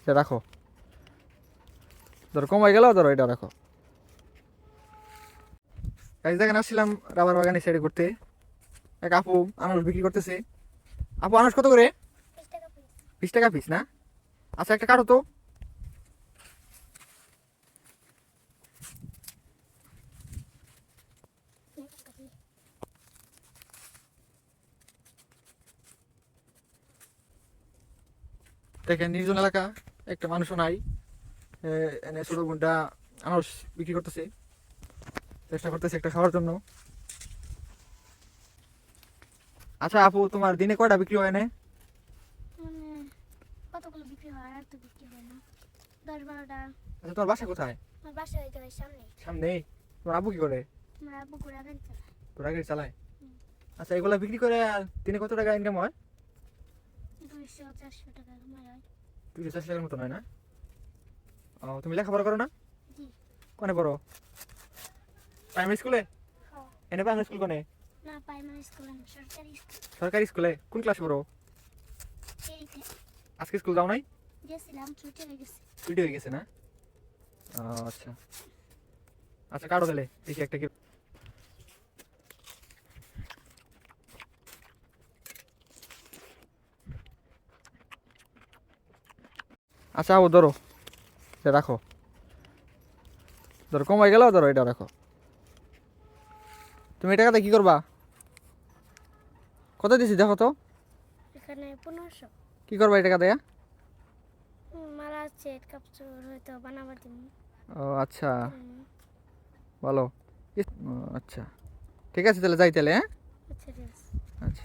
এটা রাখো, ধরো কমাই গেল, ধরো এটা রাখো। গাছ দেখেন আসছিলাম রাবার বাগানে সাইডে করতে, এক আপু আনারস বিক্রি করতেছে। আপু আনারস কত করে? 20 টাকা পিস না? আচ্ছা একটা কাটো তো। দেখেন নির্জন এলাকা, একটা মানুষও নাই। এনে ছোট বোনটা আনারস বিক্রি করতেছে, চেষ্টা করতেছে একটা খাওয়ার জন্য। আচ্ছা আপু, তোমার দিনে কয়টা বিক্রি হয় এনে? মানে কতগুলো বিক্রি হয় আর তো বিক্রি হয় না, 10-12টা। আচ্ছা তোমার বাসা কোথায়? আমার বাসা হইতে হয় সামনে। সামনে? তোমার আব্বু কি করে? আমার আব্বু ঘোড়া গাড়ি চালায়। তোরা গাড়ি চালায়? হুম। আচ্ছা এগুলা বিক্রি করে আর দিনে কত টাকা ইনকাম হয়? 200-400 টাকা কামাই হয়। 240 টাকার মতন হয় না? ও, তুমি লেখাপড়া করো না? জি। কোনে পড়ো? প্রাইমারি স্কুলে? হ্যাঁ। এনে প্রাইমারি স্কুল কোনে? না, প্রাইমারি স্কুল না, সরকারি স্কুল। সরকারি স্কুলে? কোন ক্লাস পড়ো? এইতে আজকে স্কুল যাও নাই? গেছিলাম, ছুটি হয়ে গেছে। ছুটি হয়ে গেছে না? ও, আচ্ছা আচ্ছা, কাটো তাহলে দেখি একটা কি। আচ্ছা ও ধরো, এটা রাখো, ধরো কমাই গেল, ধরো এটা রাখো। তুমি এই টাকাতে কি করবা? কত দিছি দেখো তো। এখানে 1500। কি করবা এই টাকা দেয়া? মালা সেট কাপড় হয়তো বানাবার দিন। ও আচ্ছা, ভালো। ও, আচ্ছা ঠিক আছে, তাহলে যাই তাহলে, হ্যাঁ। আচ্ছা, ঠিক আছে। আচ্ছা।